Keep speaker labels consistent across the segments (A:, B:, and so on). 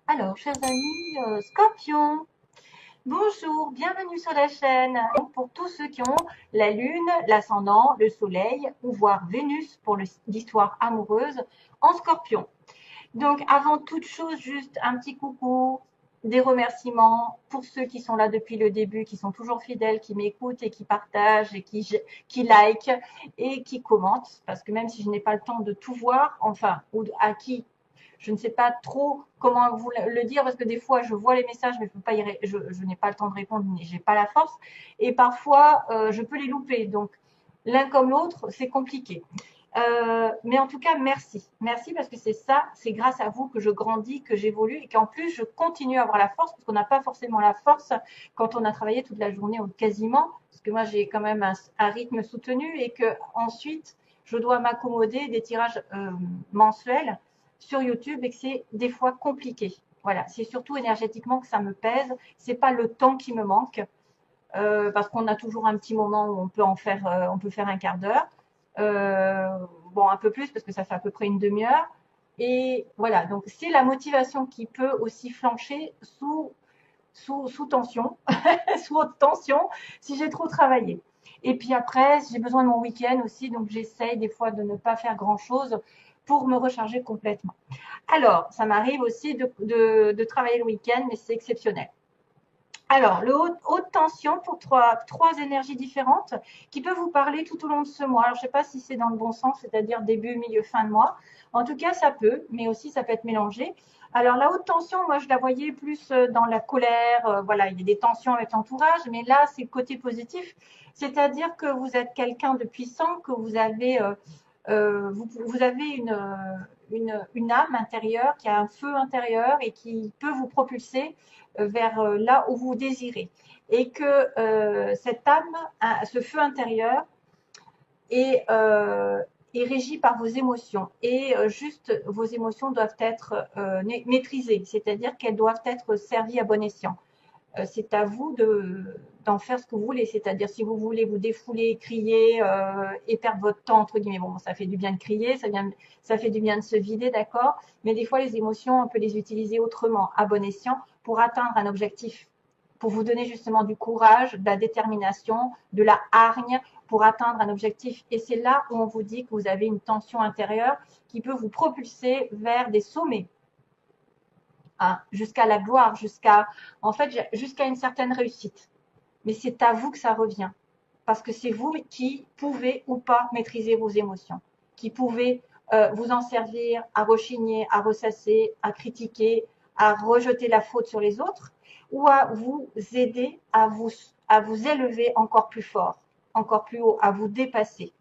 A: Alors, chers amis Scorpion, bonjour, bienvenue sur la chaîne. Donc, pour tous ceux qui ont la Lune, l'ascendant, le Soleil ou voire Vénus pour l'histoire amoureuse en Scorpion. Donc, avant toute chose, juste un petit coucou, des remerciements pour ceux qui sont là depuis le début, qui sont toujours fidèles, qui m'écoutent et qui partagent et qui like et qui commentent. Parce que même si je n'ai pas le temps de tout voir, enfin, ou à qui je ne sais pas trop comment vous le dire parce que des fois je vois les messages mais je n'ai pas le temps de répondre, j'ai pas la force et parfois je peux les louper. Donc l'un comme l'autre, c'est compliqué. Mais en tout cas, merci. Merci parce que c'est ça, c'est grâce à vous que je grandis, que j'évolue et qu'en plus, je continue à avoir la force parce qu'on n'a pas forcément la force quand on a travaillé toute la journée ou quasiment. Parce que moi, j'ai quand même un rythme soutenu et que ensuite, je dois m'accommoder des tirages mensuels sur YouTube et que c'est des fois compliqué. Voilà, c'est surtout énergétiquement que ça me pèse. C'est pas le temps qui me manque parce qu'on a toujours un petit moment où on peut faire un quart d'heure. Euh, bon, un peu plus parce que ça fait à peu près une demi-heure. Et voilà, donc c'est la motivation qui peut aussi flancher sous tension, sous haute tension, si j'ai trop travaillé. Et puis après, j'ai besoin de mon week-end aussi, donc j'essaye des fois de ne pas faire grand-chose pour me recharger complètement. Alors, ça m'arrive aussi de travailler le week-end, mais c'est exceptionnel. Alors, le haute tension pour trois énergies différentes qui peuvent vous parler tout au long de ce mois. Alors, je ne sais pas si c'est dans le bon sens, c'est-à-dire début, milieu, fin de mois. En tout cas, ça peut, mais aussi ça peut être mélangé. Alors, la haute tension, moi, je la voyais plus dans la colère. Voilà, il y a des tensions avec l'entourage, mais là, c'est le côté positif. C'est-à-dire que vous êtes quelqu'un de puissant, que vous avez une âme intérieure, qui a un feu intérieur et qui peut vous propulser vers là où vous désirez. Et que cette âme, ce feu intérieur est, est régi par vos émotions. Et juste, vos émotions doivent être maîtrisées, c'est-à-dire qu'elles doivent être servies à bon escient. C'est à vous d'en faire ce que vous voulez. C'est-à-dire, si vous voulez vous défouler, crier et perdre votre temps, entre guillemets, bon, ça fait du bien de crier, ça fait du bien de se vider, d'accord. Mais des fois, les émotions, on peut les utiliser autrement, à bon escient, pour atteindre un objectif, pour vous donner justement du courage, de la détermination, de la hargne, pour atteindre un objectif. Et c'est là où on vous dit que vous avez une tension intérieure qui peut vous propulser vers des sommets, hein, jusqu'à la gloire, en fait, jusqu'à une certaine réussite. Mais c'est à vous que ça revient. Parce que c'est vous qui pouvez ou pas maîtriser vos émotions, qui pouvez vous en servir à rechigner, à ressasser, à critiquer, à rejeter la faute sur les autres, ou à vous aider à vous élever encore plus fort, encore plus haut, à vous dépasser.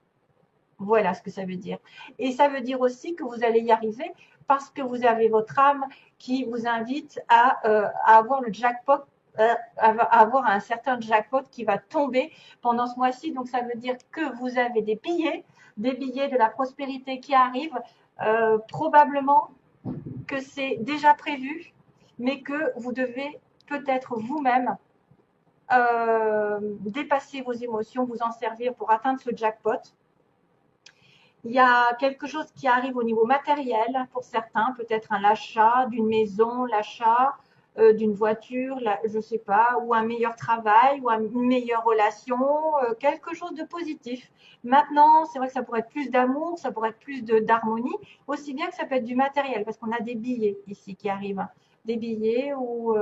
A: Voilà ce que ça veut dire. Et ça veut dire aussi que vous allez y arriver parce que vous avez votre âme qui vous invite à avoir le jackpot, à avoir un certain jackpot qui va tomber pendant ce mois-ci. Donc ça veut dire que vous avez des billets de la prospérité qui arrivent, probablement que c'est déjà prévu, mais que vous devez peut-être vous-même dépasser vos émotions, vous en servir pour atteindre ce jackpot. Il y a quelque chose qui arrive au niveau matériel pour certains, peut-être l'achat d'une maison, l'achat d'une voiture, je ne sais pas, ou un meilleur travail, ou une meilleure relation, quelque chose de positif. Maintenant, c'est vrai que ça pourrait être plus d'amour, ça pourrait être plus d'harmonie, aussi bien que ça peut être du matériel, parce qu'on a des billets ici qui arrivent, des billets ou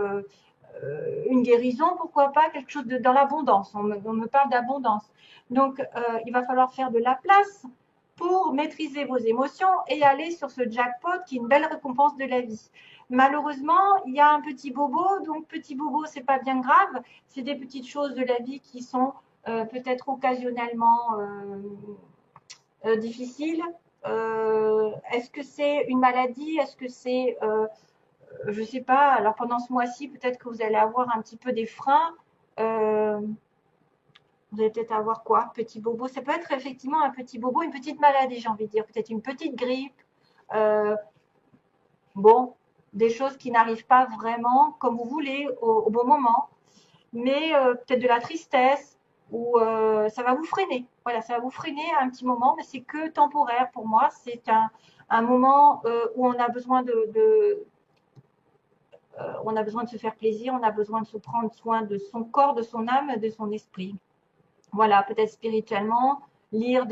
A: une guérison, pourquoi pas, quelque chose dans l'abondance. On me parle d'abondance. Donc, il va falloir faire de la place pour maîtriser vos émotions et aller sur ce jackpot qui est une belle récompense de la vie. Malheureusement, il y a un petit bobo, donc petit bobo, c'est pas bien grave, c'est des petites choses de la vie qui sont peut-être occasionnellement difficiles. Est-ce que c'est une maladie? Est-ce que c'est, je sais pas, alors pendant ce mois-ci, peut-être que vous allez avoir un petit peu des freins. Euh, vous allez peut-être avoir quoi? Petit bobo. Ça peut être effectivement un petit bobo, une petite maladie, j'ai envie de dire. Peut-être une petite grippe. Euh, bon, des choses qui n'arrivent pas vraiment comme vous voulez au bon moment. Mais peut-être de la tristesse ou ça va vous freiner. Voilà, ça va vous freiner un petit moment, mais c'est que temporaire pour moi. C'est un moment où on a besoin on a besoin de se faire plaisir, on a besoin de se prendre soin de son corps, de son âme, de son esprit. Voilà, peut-être spirituellement, lire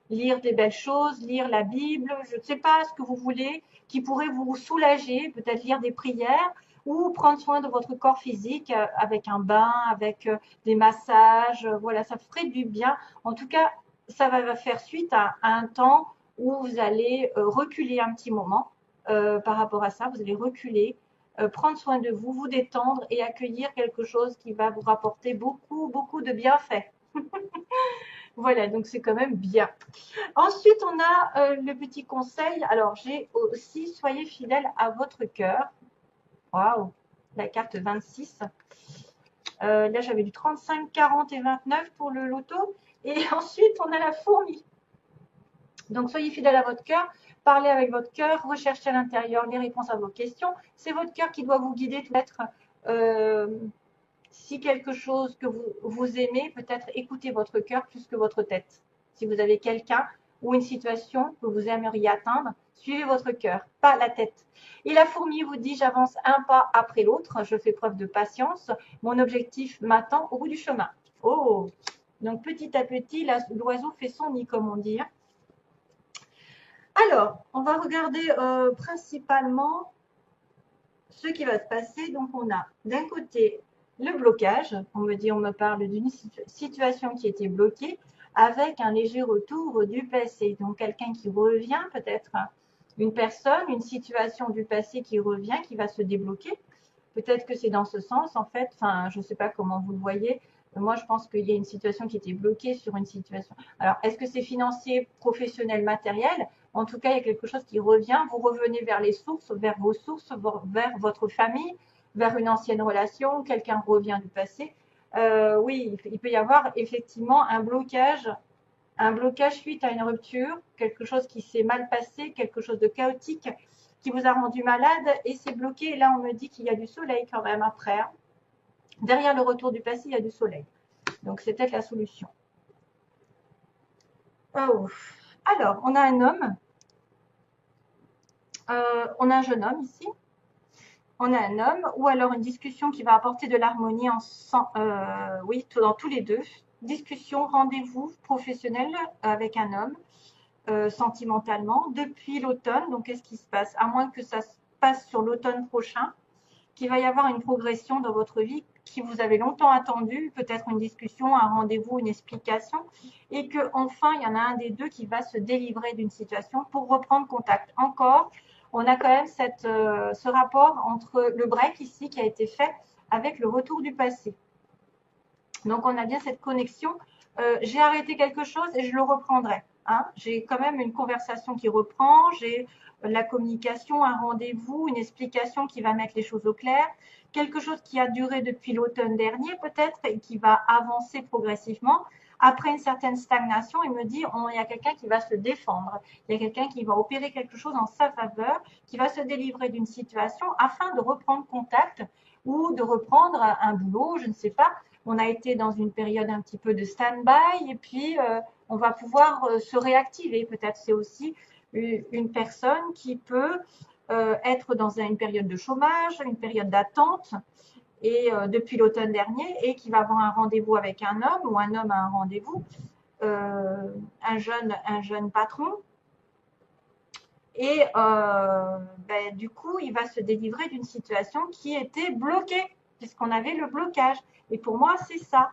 A: lire des belles choses, lire la Bible, je ne sais pas ce que vous voulez, qui pourrait vous soulager, peut-être lire des prières ou prendre soin de votre corps physique avec un bain, avec des massages, voilà, ça ferait du bien. En tout cas, ça va faire suite à un temps où vous allez reculer un petit moment par rapport à ça, vous allez reculer, prendre soin de vous, vous détendre et accueillir quelque chose qui va vous rapporter beaucoup, beaucoup de bienfaits. Voilà, donc c'est quand même bien. Ensuite, on a le petit conseil. Alors, j'ai aussi, soyez fidèles à votre cœur. Waouh, la carte 26. Là, j'avais du 35, 40 et 29 pour le loto. Et ensuite, on a la fourmi. Donc, soyez fidèles à votre cœur. Parlez avec votre cœur. Recherchez à l'intérieur les réponses à vos questions. C'est votre cœur qui doit vous guider. Peut-être si quelque chose que vous aimez, peut-être écoutez votre cœur plus que votre tête. Si vous avez quelqu'un ou une situation que vous aimeriez atteindre, suivez votre cœur, pas la tête. Et la fourmi vous dit, j'avance un pas après l'autre, je fais preuve de patience, mon objectif m'attend au bout du chemin. Oh, donc petit à petit, l'oiseau fait son nid, comme on dit. Alors, on va regarder principalement ce qui va se passer. Donc, on a d'un côté le blocage. On me parle d'une situation qui était bloquée avec un léger retour du passé. Donc, quelqu'un qui revient, peut-être une personne, une situation du passé qui revient, qui va se débloquer. Peut-être que c'est dans ce sens, en fait. Enfin, je ne sais pas comment vous le voyez. Moi, je pense qu'il y a une situation qui était bloquée sur une situation. Alors, est-ce que c'est financier, professionnel, matériel? En tout cas, il y a quelque chose qui revient. Vous revenez vers les sources, vers vos sources, vers votre famille, vers une ancienne relation. Quelqu'un revient du passé. Oui, il peut y avoir effectivement un blocage suite à une rupture, quelque chose qui s'est mal passé, quelque chose de chaotique qui vous a rendu malade et c'est bloqué. Et là, on me dit qu'il y a du soleil quand même après. Derrière le retour du passé, il y a du soleil. Donc, c'est peut-être la solution. Oh. Alors, on a un homme. On a un jeune homme ici. On a un homme ou alors une discussion qui va apporter de l'harmonie oui, dans tous les deux. Discussion, rendez-vous professionnel avec un homme. Sentimentalement depuis l'automne. Donc, qu'est-ce qui se passe? À moins que ça se passe sur l'automne prochain, qu'il va y avoir une progression dans votre vie qui vous avez longtemps attendu, peut-être une discussion, un rendez-vous, une explication, et que enfin il y en a un des deux qui va se délivrer d'une situation pour reprendre contact. Encore, on a quand même ce rapport entre le break ici qui a été fait avec le retour du passé. Donc, on a bien cette connexion. J'ai arrêté quelque chose et je le reprendrai. Hein. J'ai quand même une conversation qui reprend, j'ai la communication, un rendez-vous, une explication qui va mettre les choses au clair, quelque chose qui a duré depuis l'automne dernier peut-être et qui va avancer progressivement. Après une certaine stagnation, il me dit, il y a quelqu'un qui va se défendre, il y a quelqu'un qui va opérer quelque chose en sa faveur, qui va se délivrer d'une situation afin de reprendre contact ou de reprendre un boulot, je ne sais pas. On a été dans une période un petit peu de stand-by et puis on va pouvoir se réactiver. Peut-être c'est aussi une personne qui peut être dans une période de chômage, une période d'attente et depuis l'automne dernier et qui va avoir un rendez-vous avec un homme ou un homme a un rendez-vous, un jeune patron. Et du coup, il va se délivrer d'une situation qui était bloquée, puisqu'on avait le blocage. Et pour moi, c'est ça.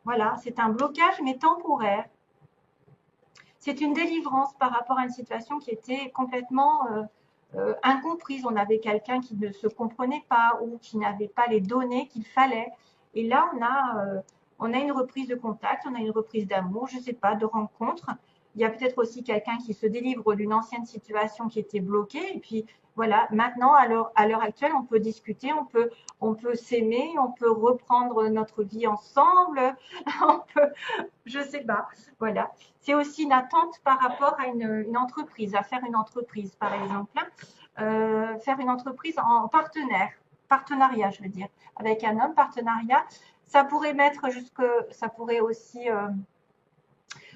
A: Voilà, c'est un blocage, mais temporaire. C'est une délivrance par rapport à une situation qui était complètement incomprise. On avait quelqu'un qui ne se comprenait pas ou qui n'avait pas les données qu'il fallait. Et là, on a une reprise de contact, on a une reprise d'amour, je ne sais pas, de rencontre. Il y a peut-être aussi quelqu'un qui se délivre d'une ancienne situation qui était bloquée. Et puis, voilà, maintenant, à l'heure actuelle, on peut discuter, on peut s'aimer, on peut reprendre notre vie ensemble, on peut, je sais pas, voilà. C'est aussi une attente par rapport à une entreprise, à faire une entreprise, par exemple. Faire une entreprise en partenariat, je veux dire, avec un homme, partenariat. Ça pourrait ça pourrait aussi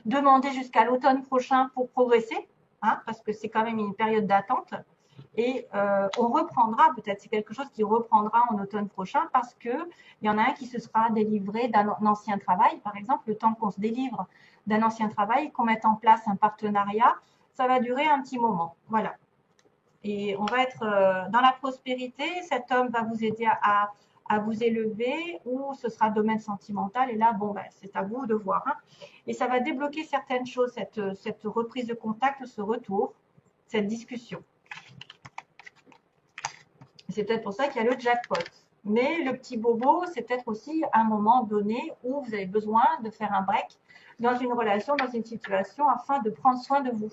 A: demander jusqu'à l'automne prochain pour progresser, hein, parce que c'est quand même une période d'attente. Et on reprendra, peut-être c'est quelque chose qui reprendra en automne prochain parce que il y en a un qui se sera délivré d'un ancien travail, par exemple, le temps qu'on se délivre d'un ancien travail, qu'on mette en place un partenariat, ça va durer un petit moment. Voilà. Et on va être dans la prospérité, cet homme va vous aider à vous élever ou ce sera domaine sentimental. Et là, bon, ben, c'est à vous de voir. Hein. Et ça va débloquer certaines choses, cette reprise de contact, ce retour, cette discussion. C'est peut-être pour ça qu'il y a le jackpot. Mais le petit bobo, c'est peut-être aussi un moment donné où vous avez besoin de faire un break dans une relation, dans une situation, afin de prendre soin de vous.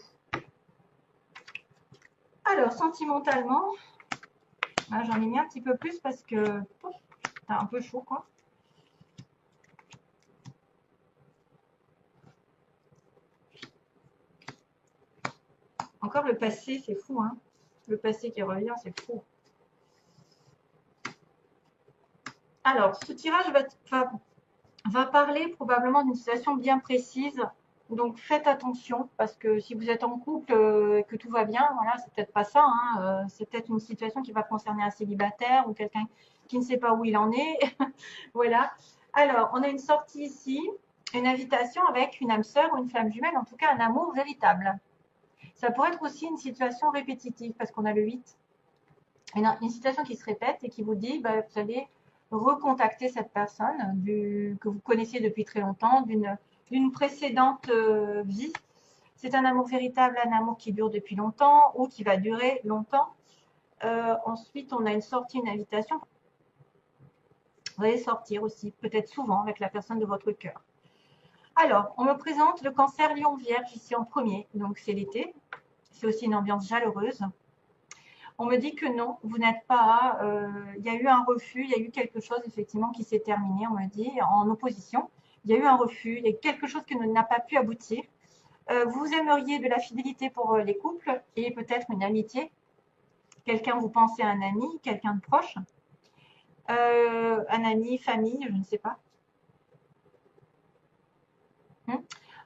A: Alors, sentimentalement, j'en ai mis un petit peu plus parce que c'est un peu chaud, quoi. Encore le passé, c'est fou, hein. Le passé qui revient, c'est fou. Alors, ce tirage va parler probablement d'une situation bien précise. Donc, faites attention parce que si vous êtes en couple et que tout va bien, voilà, c'est peut-être pas ça. Hein, c'est peut-être une situation qui va concerner un célibataire ou quelqu'un qui ne sait pas où il en est. Voilà. Alors, on a une sortie ici, une invitation avec une âme sœur ou une flamme jumelle, en tout cas un amour véritable. Ça pourrait être aussi une situation répétitive parce qu'on a le 8. Une situation qui se répète et qui vous dit, bah, vous allez recontacter cette personne que vous connaissiez depuis très longtemps, d'une précédente vie. C'est un amour véritable, un amour qui dure depuis longtemps ou qui va durer longtemps. Ensuite, on a une sortie, une invitation. Vous allez sortir aussi, peut-être souvent, avec la personne de votre cœur. Alors, on me présente le cancer lion vierge ici en premier. Donc, c'est l'été. C'est aussi une ambiance chaleureuse. On me dit que non, vous n'êtes pas. Il y a eu un refus, il y a eu quelque chose effectivement qui s'est terminé, on me dit, en opposition. Il y a eu un refus, il y a quelque chose qui n'a pas pu aboutir. Vous aimeriez de la fidélité pour les couples et peut-être une amitié. Quelqu'un, vous pensez à un ami, quelqu'un de proche. Un ami, famille, je ne sais pas.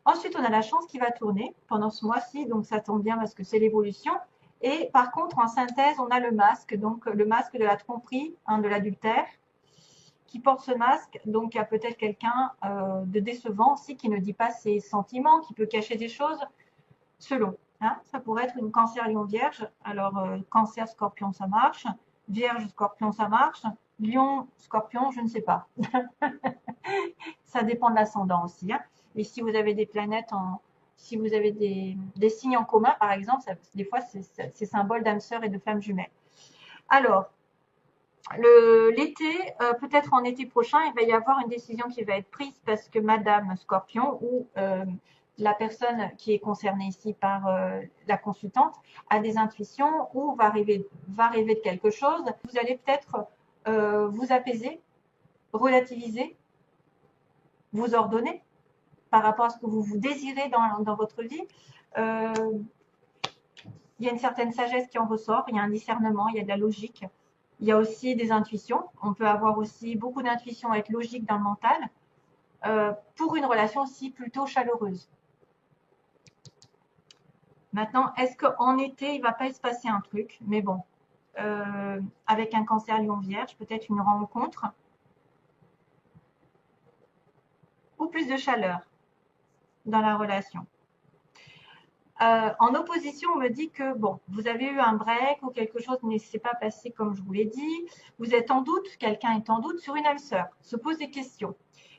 A: Ensuite, on a la chance qui va tourner pendant ce mois-ci, donc ça tombe bien parce que c'est l'évolution. Et par contre, en synthèse, on a le masque, donc le masque de la tromperie, hein, de l'adultère, qui porte ce masque. Donc, il y a peut-être quelqu'un de décevant aussi qui ne dit pas ses sentiments, qui peut cacher des choses, selon. Hein. Ça pourrait être une cancer lion vierge. Alors, cancer scorpion, ça marche. Vierge scorpion, ça marche. Lion scorpion, je ne sais pas. Ça dépend de l'ascendant aussi. Hein. Et si vous avez des planètes si vous avez des signes en commun, par exemple, des fois, c'est symbole d'âme sœur et de flamme jumelle. Alors, l'été, peut-être en été prochain, il va y avoir une décision qui va être prise parce que Madame Scorpion ou la personne qui est concernée ici par la consultante a des intuitions ou va rêver de quelque chose. Vous allez peut-être vous apaiser, relativiser, vous ordonner par rapport à ce que vous désirez dans votre vie. Il y a une certaine sagesse qui en ressort, il y a un discernement, il y a de la logique. Il y a aussi des intuitions. On peut avoir aussi beaucoup d'intuitions, être logique dans le mental, pour une relation aussi plutôt chaleureuse. Maintenant, est-ce qu'en été, il ne va pas se passer un truc? Mais bon, avec un cancer lion vierge, peut-être une rencontre ou plus de chaleur dans la relation. En opposition, on me dit que bon, vous avez eu un break ou quelque chose ne s'est pas passé comme je vous l'ai dit. Vous êtes en doute, quelqu'un est en doute sur une âme sœur, se pose des questions.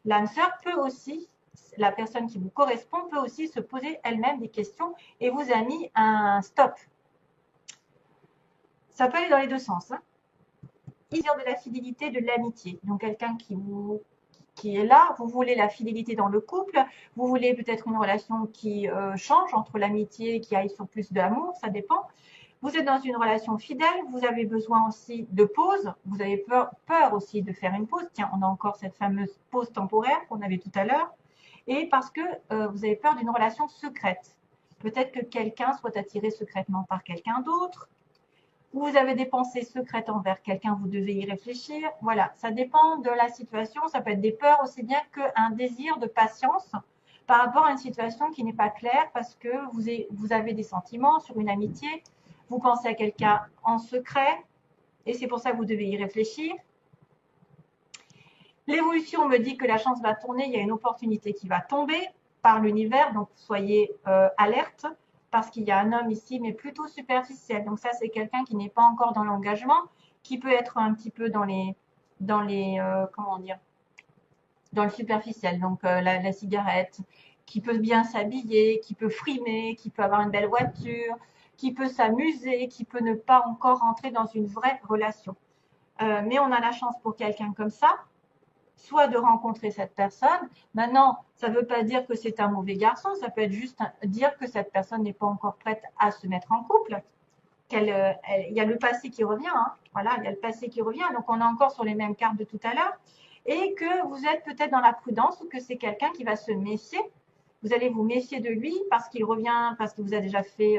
A: L'âme sœur peut aussi, la personne qui vous correspond peut aussi se poser elle-même des questions et vous a mis un stop. Ça peut aller dans les deux sens. Hein. Désir de la fidélité, de l'amitié. Donc quelqu'un qui est là, vous voulez la fidélité dans le couple, vous voulez peut-être une relation qui change entre l'amitié et qui aille sur plus d'amour, ça dépend. Vous êtes dans une relation fidèle, vous avez besoin aussi de pause, vous avez peur aussi de faire une pause. Tiens, on a encore cette fameuse pause temporaire qu'on avait tout à l'heure. Et parce que vous avez peur d'une relation secrète. Peut-être que quelqu'un soit attiré secrètement par quelqu'un d'autre. Vous avez des pensées secrètes envers quelqu'un, vous devez y réfléchir. Voilà, ça dépend de la situation. Ça peut être des peurs aussi bien qu'un désir de patience par rapport à une situation qui n'est pas claire parce que vous avez des sentiments sur une amitié. vous pensez à quelqu'un en secret et c'est pour ça que vous devez y réfléchir. L'évolution me dit que la chance va tourner, il y a une opportunité qui va tomber par l'univers, donc soyez alerte parce qu'il y a un homme ici, mais plutôt superficiel. Donc ça, c'est quelqu'un qui n'est pas encore dans l'engagement, qui peut être un petit peu dans les comment dire, dans le superficiel. Donc la cigarette, qui peut bien s'habiller, qui peut frimer, qui peut avoir une belle voiture, qui peut s'amuser, qui peut ne pas encore entrer dans une vraie relation. Mais on a la chance pour quelqu'un comme ça, soit de rencontrer cette personne. Maintenant, ça ne veut pas dire que c'est un mauvais garçon, ça peut être juste dire que cette personne n'est pas encore prête à se mettre en couple. Il y a le passé qui revient, hein. Voilà, il y a le passé qui revient, donc on est encore sur les mêmes cartes de tout à l'heure, et que vous êtes peut-être dans la prudence ou que c'est quelqu'un qui va se méfier. Vous allez vous méfier de lui parce qu'il revient, parce qu'il vous a déjà fait,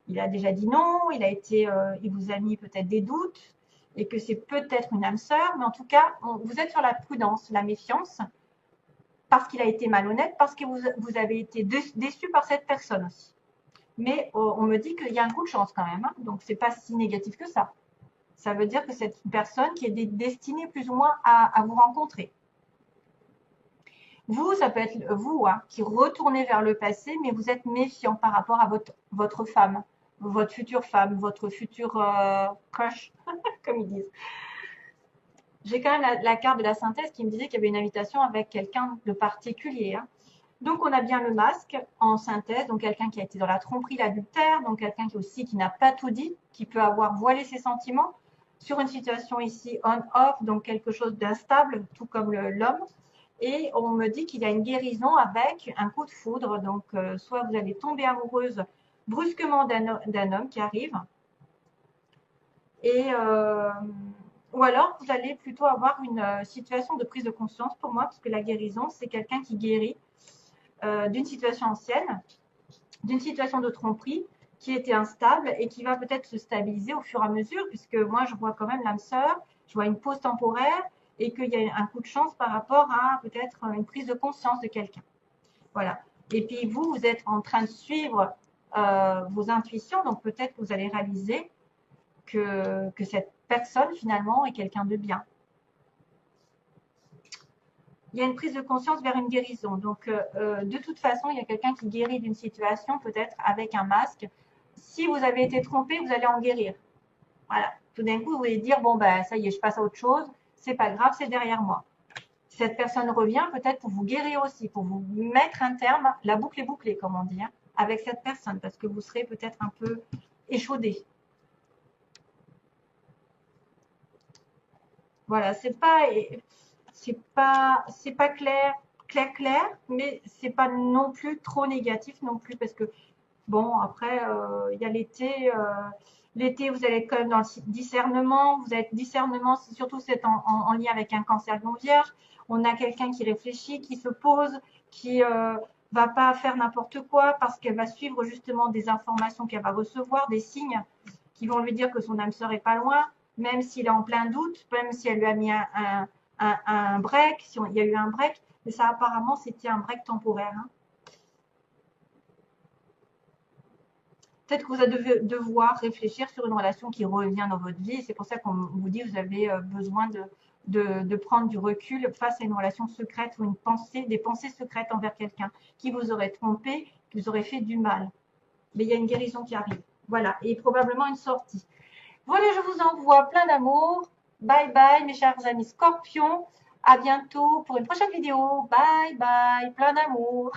A: il a déjà dit non, il vous a mis peut-être des doutes, et que c'est peut-être une âme sœur, mais en tout cas, vous êtes sur la prudence, la méfiance, parce qu'il a été malhonnête, parce que vous avez été déçu par cette personne aussi. Mais on me dit qu'il y a un coup de chance quand même, hein, donc c'est pas si négatif que ça. Ça veut dire que c'est une personne qui est destinée plus ou moins à vous rencontrer. Vous, ça peut être vous hein, qui retournez vers le passé, mais vous êtes méfiant par rapport à votre femme, votre future femme, votre futur crush, comme ils disent. J'ai quand même la carte de la synthèse qui me disait qu'il y avait une invitation avec quelqu'un de particulier. Hein. Donc, on a bien le masque en synthèse, donc quelqu'un qui a été dans la tromperie, l'adultère, donc quelqu'un qui aussi qui n'a pas tout dit, qui peut avoir voilé ses sentiments sur une situation ici on-off, donc quelque chose d'instable, tout comme l'homme. Et on me dit qu'il y a une guérison avec un coup de foudre, donc soit vous allez tomber amoureuse brusquement d'un homme qui arrive, et ou alors vous allez plutôt avoir une situation de prise de conscience pour moi, parce que la guérison, c'est quelqu'un qui guérit d'une situation ancienne, d'une situation de tromperie qui était instable et qui va peut-être se stabiliser au fur et à mesure, puisque moi je vois quand même l'âme sœur, je vois une pause temporaire et qu'il y a un coup de chance par rapport à peut-être une prise de conscience de quelqu'un. Voilà. Et puis vous êtes en train de suivre vos intuitions, donc peut-être que vous allez réaliser que cette personne finalement est quelqu'un de bien. Il y a une prise de conscience vers une guérison. Donc, de toute façon, il y a quelqu'un qui guérit d'une situation, peut-être avec un masque. Si vous avez été trompé, vous allez en guérir. Voilà. Tout d'un coup, vous allez dire, bon, ben, ça y est, je passe à autre chose. C'est pas grave, c'est derrière moi. Cette personne revient peut-être pour vous guérir aussi, pour vous mettre un terme, la boucle est bouclée, comme on dit, hein, avec cette personne, parce que vous serez peut-être un peu échaudé. Voilà, c'est pas clair, mais c'est pas non plus trop négatif non plus parce que bon après il y a l'été, l'été vous allez être quand même dans le discernement, vous êtes discernement surtout c'est en lien avec un cancer non vierge, on a quelqu'un qui réfléchit, qui se pose, qui va pas faire n'importe quoi parce qu'elle va suivre justement des informations qu'elle va recevoir, des signes qui vont lui dire que son âme sœur est pas loin, même s'il est en plein doute, même si elle lui a mis un break, si il y a eu un break, mais ça apparemment c'était un break temporaire. Hein. Peut-être que vous allez devoir réfléchir sur une relation qui revient dans votre vie, et c'est pour ça qu'on vous dit que vous avez besoin de prendre du recul face à une relation secrète ou des pensées secrètes envers quelqu'un qui vous aurait trompé, qui vous aurait fait du mal. Mais il y a une guérison qui arrive. Voilà, et probablement une sortie. Voilà, je vous envoie plein d'amour. Bye bye mes chers amis scorpions. À bientôt pour une prochaine vidéo. Bye bye, plein d'amour.